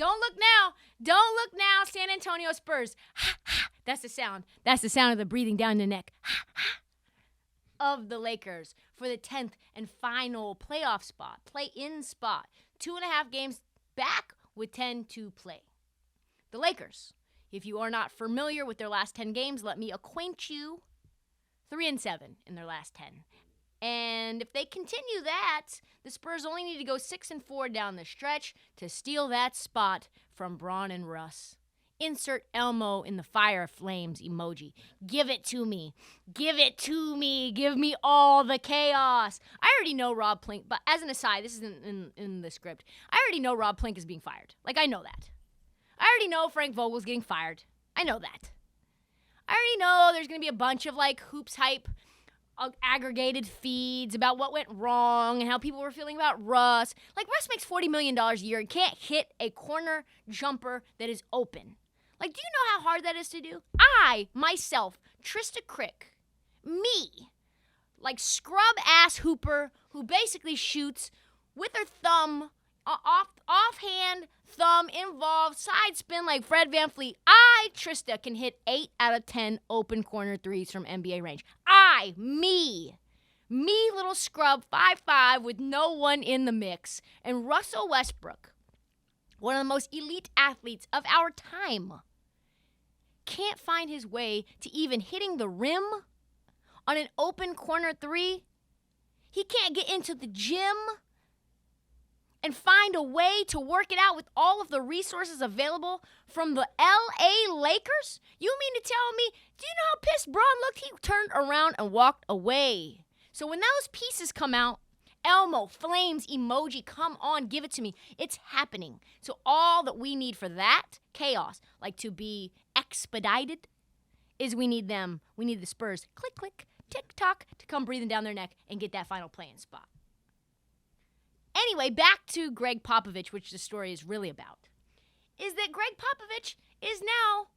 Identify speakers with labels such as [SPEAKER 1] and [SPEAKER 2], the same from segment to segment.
[SPEAKER 1] Don't look now. Don't look now, San Antonio Spurs. That's the sound. That's the sound of the breathing down the neck of the Lakers for the 10th and final playoff spot, play-in spot. 2.5 games back with 10 to play. The Lakers, if you are not familiar with their last 10 games, let me acquaint you. 3-7 in their last 10. And if they continue that, the Spurs only need to go 6-4 down the stretch to steal that spot from Braun and Russ. Insert Elmo in the fire flames emoji. Give it to me. Give it to me. Give me all the chaos. I already know Rob Plink, but as an aside, this isn't in the script. I already know Rob Plink is being fired. Like, I know that. I already know Frank Vogel's getting fired. I know that. I already know there's going to be a bunch of, like, hoops hype aggregated feeds about what went wrong and how people were feeling about Russ. Like, Russ makes $40 million a year and can't hit a corner jumper that is open. Like, do you know how hard that is to do? I, myself, Trysta Krick, me, like scrub-ass hooper who basically shoots with her thumb, offhand thumb involved, side spin like Fred VanVleet. I, Trysta, can hit 8 out of 10 open corner threes from NBA range. Me, little scrub, 5'5", with no one in the mix. And Russell Westbrook, one of the most elite athletes of our time, can't find his way to even hitting the rim on an open corner three. He can't get into the gym and find a way to work it out with all of the resources available from the LA Lakers? You mean to tell me, do you know how pissed Braun looked? He turned around and walked away. So when those pieces come out, Elmo, flames, emoji, come on, give it to me. It's happening. So all that we need for that chaos, like to be expedited, is we need them. We need the Spurs, click, click, tick-tock, to come breathing down their neck and get that final play-in spot. Anyway, back to Greg Popovich, which the story is really about, is that Greg Popovich is now,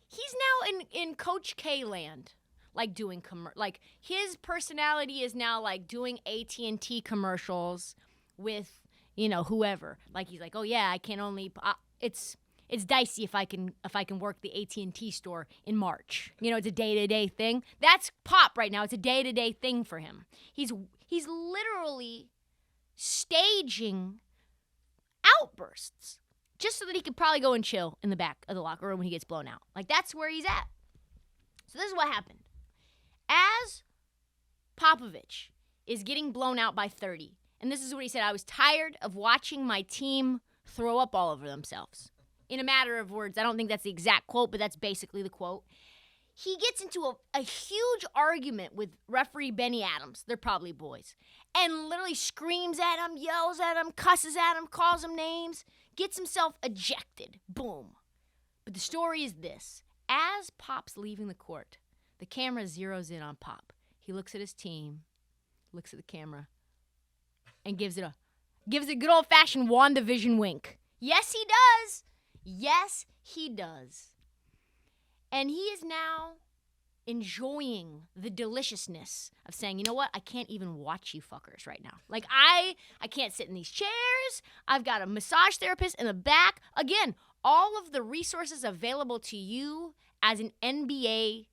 [SPEAKER 1] he's now in Coach K land, like doing, like his personality is now like doing AT&T commercials with, you know, whoever. Like he's like, oh yeah, I can only, it's dicey if I can work the AT&T store in March. You know, it's a day-to-day thing. That's Pop right now. It's a day-to-day thing for him. He's literally staging outbursts just so that he could probably go and chill in the back of the locker room when he gets blown out. Like, that's where he's at. So this is what happened. As Popovich is getting blown out by 30, and this is what he said, I was tired of watching my team throw up all over themselves. In a matter of words, I don't think that's the exact quote, but that's basically the quote. He gets into a huge argument with referee Benny Adams. They're probably boys. And literally screams at him, yells at him, cusses at him, calls him names, gets himself ejected. Boom. But the story is this. As Pop's leaving the court, the camera zeroes in on Pop. He looks at his team, looks at the camera, and gives it a good old-fashioned WandaVision wink. Yes, he does. Yes, he does. And he is now enjoying the deliciousness of saying, you know what? I can't even watch you fuckers right now. Like, I can't sit in these chairs. I've got a massage therapist in the back. Again, all of the resources available to you as an NBA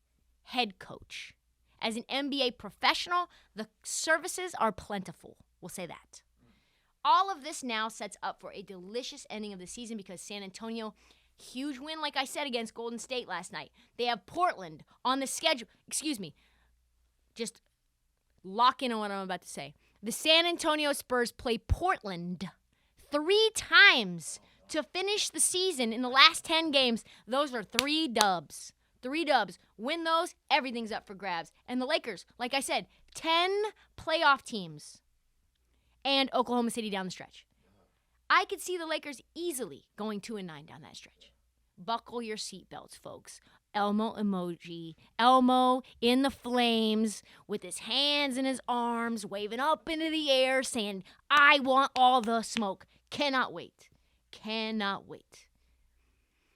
[SPEAKER 1] head coach. As an NBA professional, the services are plentiful. We'll say that. All of this now sets up for a delicious ending of the season because San Antonio, huge win, like I said, against Golden State last night. They have Portland on the schedule. Excuse me. Just lock in on what I'm about to say. The San Antonio Spurs play Portland 3 times to finish the season in the last 10 games. Those are 3 dubs. 3 dubs. Win those, everything's up for grabs. And the Lakers, like I said, 10 playoff teams. And Oklahoma City down the stretch. I could see the Lakers easily going 2-9 down that stretch. Buckle your seatbelts, folks. Elmo emoji. Elmo in the flames with his hands in his arms, waving up into the air, saying, I want all the smoke. Cannot wait. Cannot wait.